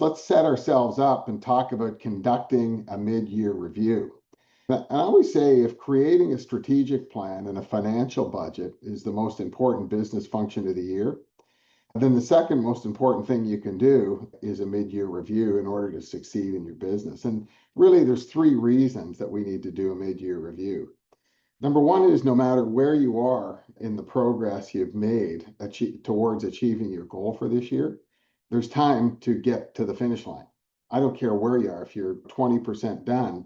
Let's set ourselves up and talk about conducting a mid-year review. And I always say if creating a strategic plan and a financial budget is the most important business function of the year, then the second most important thing you can do is a mid-year review in order to succeed in your business. And really, there's three reasons that we need to do a mid-year review. Number one is no matter where you are in the progress you've made towards achieving your goal for this year, there's time to get to the finish line. I don't care where you are. If you're 20% done,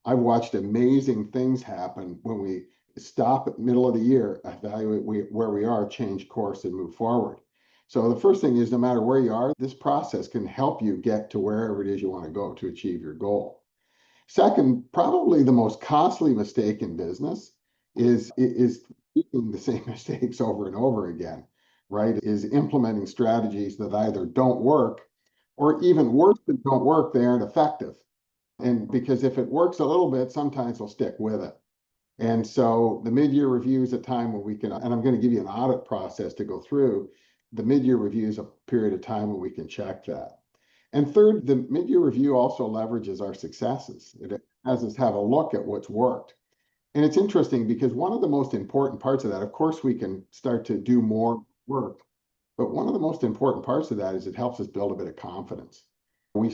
I've watched amazing things happen when we stop at the middle of the year, evaluate where we are, change course, and move forward. So the first thing is no matter where you are, this process can help you get to wherever it is you want to go to achieve your goal. Second, probably the most costly mistake in business is making the same mistakes over and over again, right? Is implementing strategies that either don't work or even worse than don't work, they aren't effective. And because if it works a little bit, sometimes we'll stick with it. And so the mid-year review is a time when we can, and I'm going to give you an audit process to go through. The mid-year review is a period of time when we can check that. And third, the mid-year review also leverages our successes. It has us have a look at what's worked. And it's interesting because one of the most important parts of that, of course, we can start to do more work, but one of the most important parts of that is it helps us build a bit of confidence. We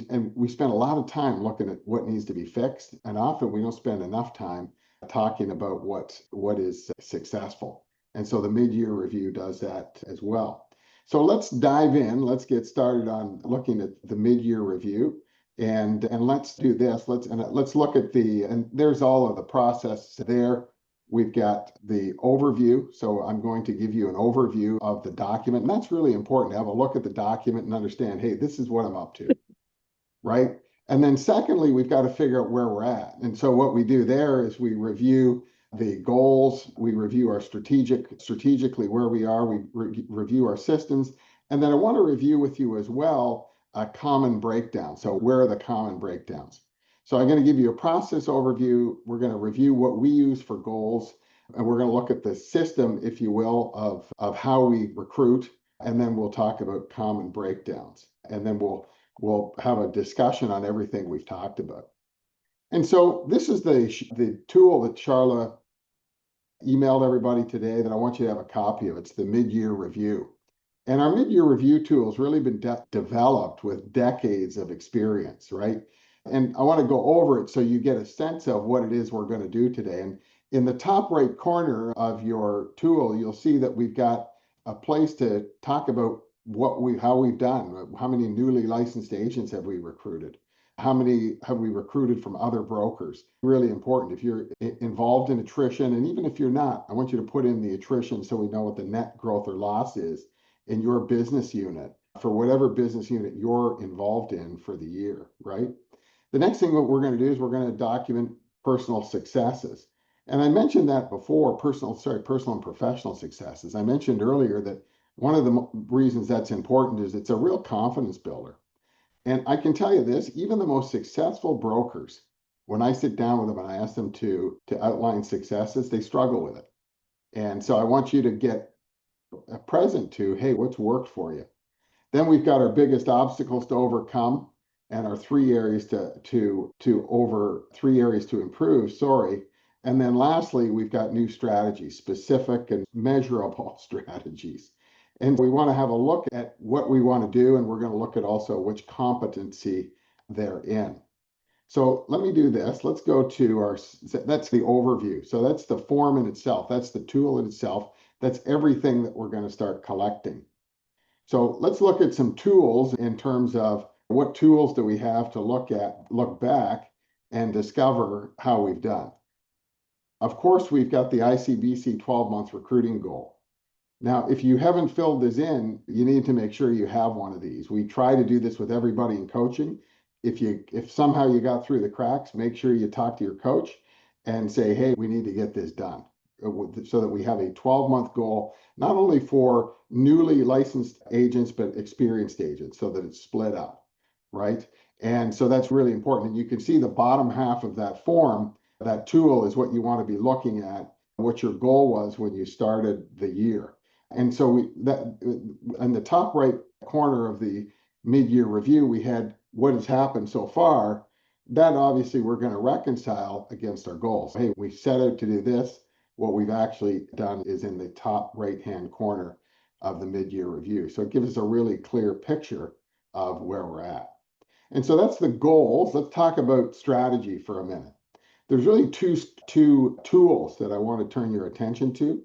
spend a lot of time looking at what needs to be fixed, and often we don't spend enough time talking about what is successful. And so the mid-year review does that as well. So let's dive in. Let's get started on looking at the mid-year review, and let's do this. Let's look at and there's all of the process there. We've got the overview. So I'm going to give you an overview of the document, and that's really important to have a look at the document and understand, hey, this is what I'm up to, right? And then secondly, we've got to figure out where we're at. And so what we do there is we review the goals, we review our strategically where we are, we review our systems, and then I want to review with you as well a common breakdown. So where are the common breakdowns? So I'm going to give you a process overview. We're going to review what we use for goals, and we're going to look at the system, if you will, of how we recruit, and then we'll talk about common breakdowns, and then we'll have a discussion on everything we've talked about. And so this is the tool that Charla emailed everybody today that I want you to have a copy of. It's the mid-year review. And our mid-year review tool has really been developed with decades of experience, right? And I want to go over it so you get a sense of what it is we're going to do today. And in the top right corner of your tool, you'll see that we've got a place to talk about how we've done. How many newly licensed agents have we recruited? How many have we recruited from other brokers? Really important. If you're involved in attrition, and even if you're not, I want you to put in the attrition so we know what the net growth or loss is in your business unit for whatever business unit you're involved in for the year, right? The next thing what we're going to do is we're going to document personal successes. And I mentioned that before, personal and professional successes. I mentioned earlier that one of the reasons that's important is it's a real confidence builder. And I can tell you this, even the most successful brokers, when I sit down with them and I ask them to outline successes, they struggle with it. And so I want you to get present to, hey, what's worked for you? Then we've got our biggest obstacles to overcome and our three areas to improve, sorry. And then lastly, we've got new strategies, specific and measurable strategies. And we want to have a look at what we want to do, and we're going to look at also which competency they're in. So let me do this. Let's go to that's the overview. So that's the form in itself. That's the tool in itself. That's everything that we're going to start collecting. So let's look at some tools in terms of what tools do we have to look back and discover how we've done. Of course, we've got the ICBC 12-month recruiting goal. Now, if you haven't filled this in, you need to make sure you have one of these. We try to do this with everybody in coaching. If somehow you got through the cracks, make sure you talk to your coach and say, hey, we need to get this done so that we have a 12-month goal, not only for newly licensed agents, but experienced agents so that it's split up, right? And so that's really important. And you can see the bottom half of that form, that tool is what you want to be looking at, what your goal was when you started the year. And so in the top right corner of the mid-year review, we had what has happened so far, that obviously we're going to reconcile against our goals. Hey, we set out to do this. What we've actually done is in the top right-hand corner of the mid-year review. So it gives us a really clear picture of where we're at. And so that's the goals. Let's talk about strategy for a minute. There's really two tools that I want to turn your attention to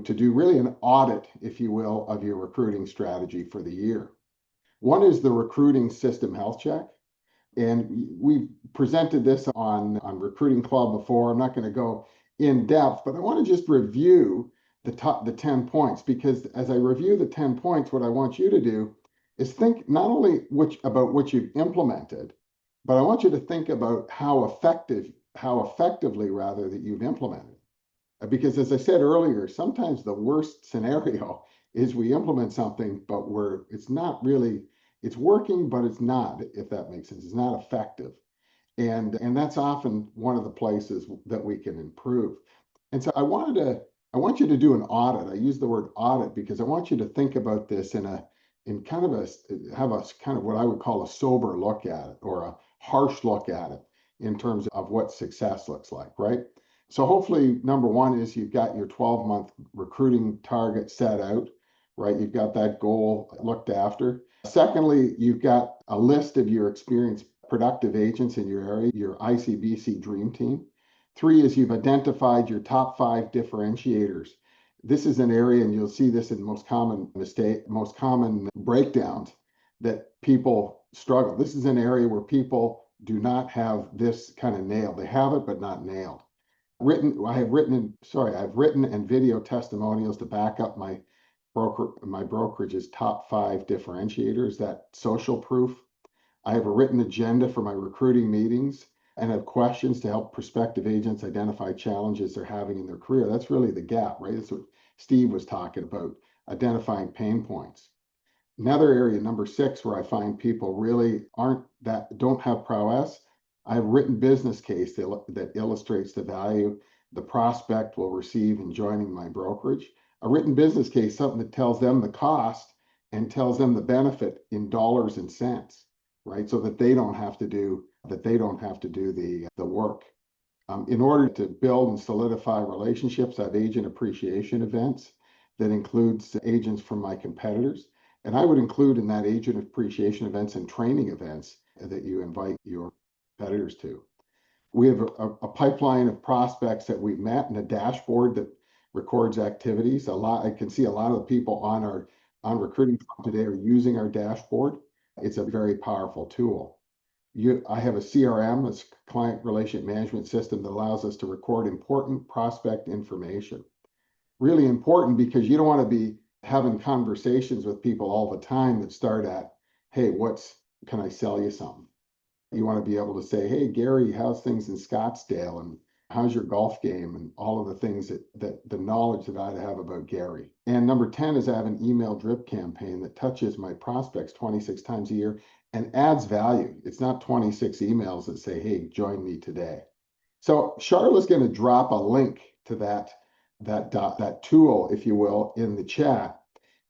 do really an audit, if you will, of your recruiting strategy for the year. One is the recruiting system health check. And we presented this on Recruiting Club before. I'm not going to go in depth, but I want to just review the 10 points, because as I review the 10 points, what I want you to do is think not only about what you've implemented, but I want you to think about how effectively rather that you've implemented. Because as I said earlier, sometimes the worst scenario is we implement something, but it's not really, it's working, but it's not, if that makes sense. It's not effective. And that's often one of the places that we can improve. And so I want you to do an audit. I use the word audit because I want you to think about this in kind of have a kind of what I would call a sober look at it, or a harsh look at it in terms of what success looks like, right? So hopefully, number one is you've got your 12-month recruiting target set out, right? You've got that goal looked after. Secondly, you've got a list of your experienced productive agents in your area, your ICBC dream team. Three is you've identified your top 5 differentiators. This is an area, and you'll see this in most common breakdowns, that people struggle. This is an area where people do not have this kind of nailed. They have it, but not nailed. I've written and video testimonials to back up my brokerage's top 5 differentiators, that social proof. I have a written agenda for my recruiting meetings, and have questions to help prospective agents identify challenges they're having in their career. That's really the gap, right? That's what Steve was talking about, identifying pain points. Another area, number 6, where I find people really don't have prowess. I have written business case that illustrates the value the prospect will receive in joining my brokerage. A written business case, something that tells them the cost and tells them the benefit in dollars and cents, right? So that they don't have to do the work. In order to build and solidify relationships, I have agent appreciation events that includes agents from my competitors. And I would include in that agent appreciation events and training events that you invite your competitors to. We have a pipeline of prospects that we've met, and a dashboard that records activities. I can see a lot of the people on Recruiting Club today are using our dashboard. It's a very powerful tool. I have a CRM, that's client relationship management system, that allows us to record important prospect information. Really important, because you don't want to be having conversations with people all the time that start at, hey, can I sell you something? You want to be able to say, hey, Gary, how's things in Scottsdale? And how's your golf game? And all of the things that the knowledge that I have about Gary. And number 10 is I have an email drip campaign that touches my prospects 26 times a year and adds value. It's not 26 emails that say, hey, join me today. So Charlotte's going to drop a link to that tool, if you will, in the chat.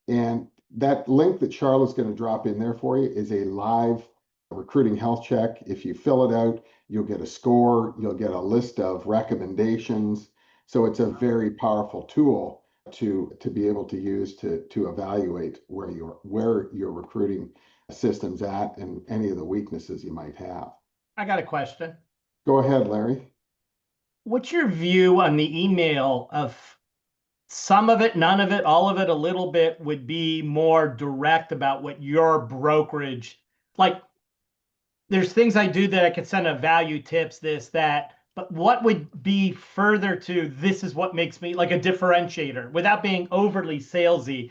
And that link that Charlotte's going to drop in there for you is a live recruiting health check. If you fill it out, you'll get a score, you'll get a list of recommendations. So it's a very powerful tool to be able to use to evaluate where your recruiting system's at and any of the weaknesses you might have. I got a question. Go ahead, Larry. What's your view on the email of some of it, none of it, all of it, a little bit would be more direct about what your brokerage, like there's things I do that I could send a value tips, this, that, but what would be further to this is what makes me like a differentiator without being overly salesy?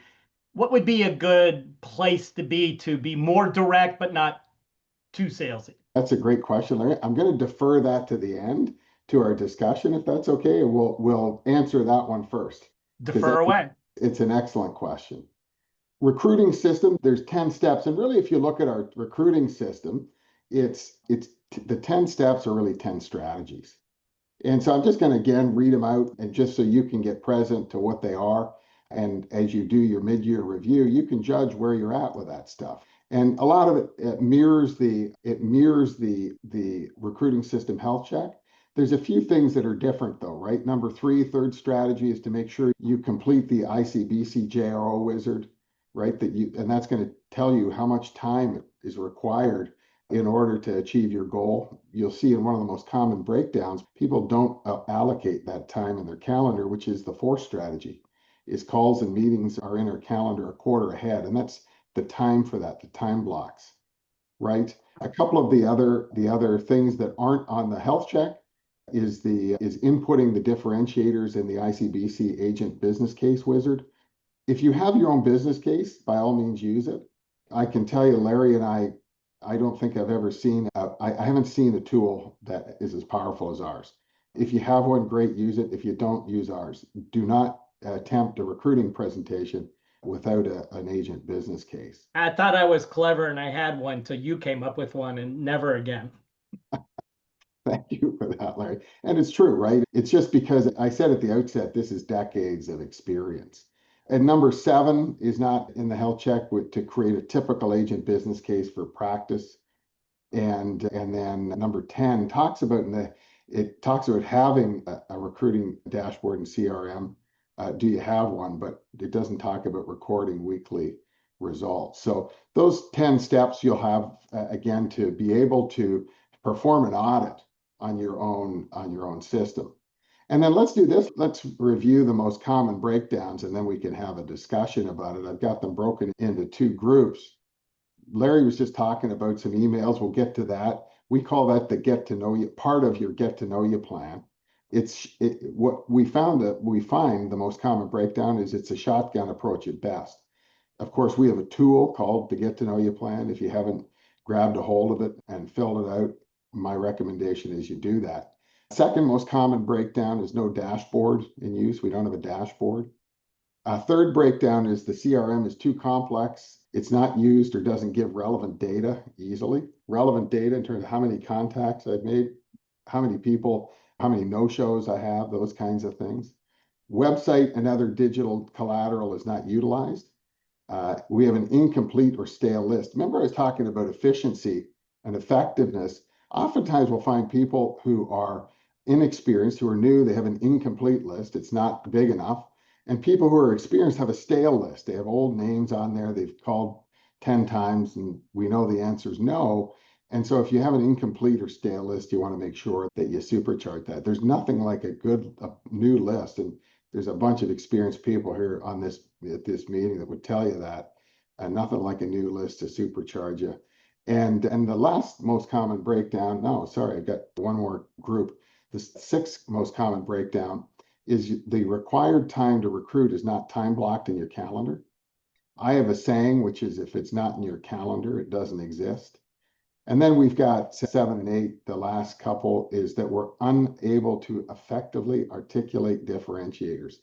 What would be a good place to be more direct, but not too salesy? That's a great question, Larry. I'm going to defer that to the end to our discussion, if that's okay. And we'll answer that one first. Defer away. It's an excellent question. Recruiting system, there's 10 steps. And really, if you look at our recruiting system, it's the 10 steps are really 10 strategies. And so I'm just going to again read them out, and just so you can get present to what they are. And as you do your mid-year review, you can judge where you're at with that stuff. And a lot of it mirrors the recruiting system health check. There's a few things that are different though, right? Number three, third strategy is to make sure you complete the ICBC JRO wizard, right? And that's going to tell you how much time is required in order to achieve your goal. You'll see in one of the most common breakdowns, people don't allocate that time in their calendar, which is the fourth strategy, is calls and meetings are in our calendar a quarter ahead. And that's the time for that, the time blocks, right? A couple of the other things that aren't on the health check is inputting the differentiators in the ICBC agent business case wizard. If you have your own business case, by all means use it. I can tell you, Larry and I don't think I've ever seen, I haven't seen a tool that is as powerful as ours. If you have one, great, use it. If you don't, use ours. Do not attempt a recruiting presentation without an agent business case. I thought I was clever and I had one till you came up with one, and never again. Thank you for that, Larry. And it's true, right? It's just because I said at the outset, this is decades of experience. And number seven is not in the health check to create a typical agent business case for practice. And then number 10 talks about having a recruiting dashboard in CRM. Do you have one? But it doesn't talk about recording weekly results. So those 10 steps you'll have again to be able to perform an audit on your own system. And then let's do this. Let's review the most common breakdowns, and then we can have a discussion about it. I've got them broken into two groups. Larry was just talking about some emails. We'll get to that. We call that the get to know you part of your get to know you plan. What we find the most common breakdown is it's a shotgun approach at best. Of course, we have a tool called the get to know you plan. If you haven't grabbed a hold of it and filled it out, my recommendation is you do that. Second most common breakdown is no dashboard in use. We don't have a dashboard. Third breakdown is the CRM is too complex. It's not used or doesn't give relevant data easily. Relevant data in terms of how many contacts I've made, how many people, how many no-shows I have, those kinds of things. Website and other digital collateral is not utilized. We have an incomplete or stale list. Remember I was talking about efficiency and effectiveness. Oftentimes we'll find people who are inexperienced, who are new, they have an incomplete list. It's not big enough. And people who are experienced have a stale list. They have old names on there. They've called 10 times and we know the answer is no. And so if you have an incomplete or stale list, you want to make sure that you supercharge that. There's nothing like a new list. And there's a bunch of experienced people here at this meeting that would tell you that. Nothing like a new list to supercharge you. And the last most common breakdown, no, sorry, I've got one more group. The sixth most common breakdown is the required time to recruit is not time blocked in your calendar. I have a saying, which is if it's not in your calendar, it doesn't exist. And then we've got 7 and 8, the last couple, is that we're unable to effectively articulate differentiators.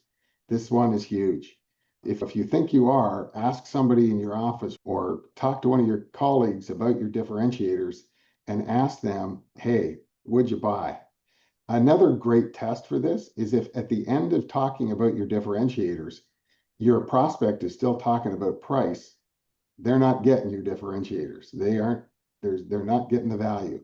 This one is huge. If you think you are, ask somebody in your office or talk to one of your colleagues about your differentiators and ask them, hey, would you buy? Another great test for this is if at the end of talking about your differentiators, your prospect is still talking about price, they're not getting your differentiators. They're not getting the value.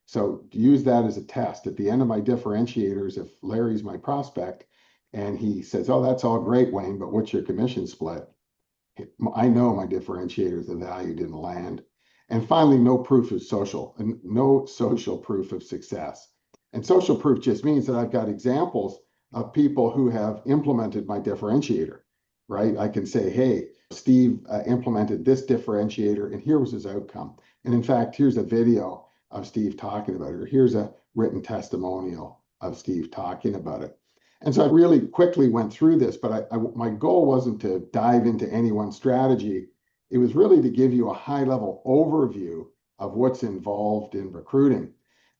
So use that as a test. At the end of my differentiators, if Larry's my prospect and he says, oh, that's all great, Wayne, but what's your commission split? I know my differentiators, the value didn't land. And finally, no proof of social and no social proof of success. And social proof just means that I've got examples of people who have implemented my differentiator, right? I can say, hey, Steve implemented this differentiator and here was his outcome. And in fact, here's a video of Steve talking about it, or here's a written testimonial of Steve talking about it. And so I really quickly went through this, but my goal wasn't to dive into any one strategy. It was really to give you a high level overview of what's involved in recruiting.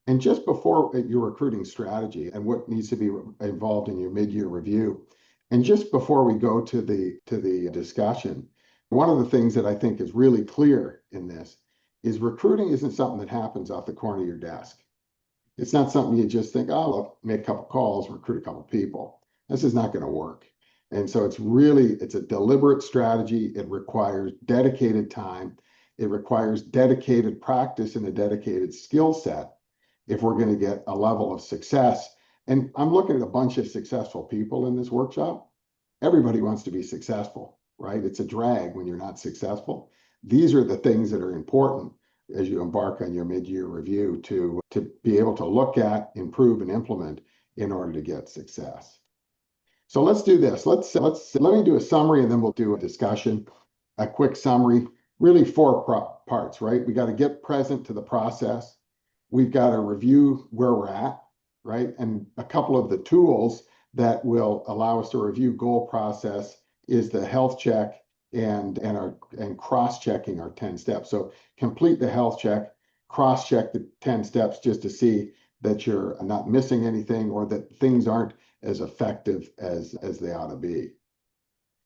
And just before your recruiting strategy and what needs to be involved in your mid-year review, and just before we go to the discussion, one of the things that I think is really clear in this is recruiting isn't something that happens off the corner of your desk. It's not something you just think, oh, I'll make a couple calls, recruit a couple people. This is not going to work. And so it's a deliberate strategy. It requires dedicated time. It requires dedicated practice and a dedicated skill set if we're going to get a level of success. And I'm looking at a bunch of successful people in this workshop. Everybody wants to be successful, right? It's a drag when you're not successful. These are the things that are important as you embark on your mid-year review to be able to look at, improve, and implement in order to get success. So let's do this. Let me do a summary and then we'll do a discussion. A quick summary, really four parts, right? We got to get present to the process. We've got to review where we're at, right? And a couple of the tools that will allow us to review goal process is the health check and cross-checking our 10 steps. So complete the health check, cross-check the 10 steps just to see that you're not missing anything or that things aren't as effective as they ought to be.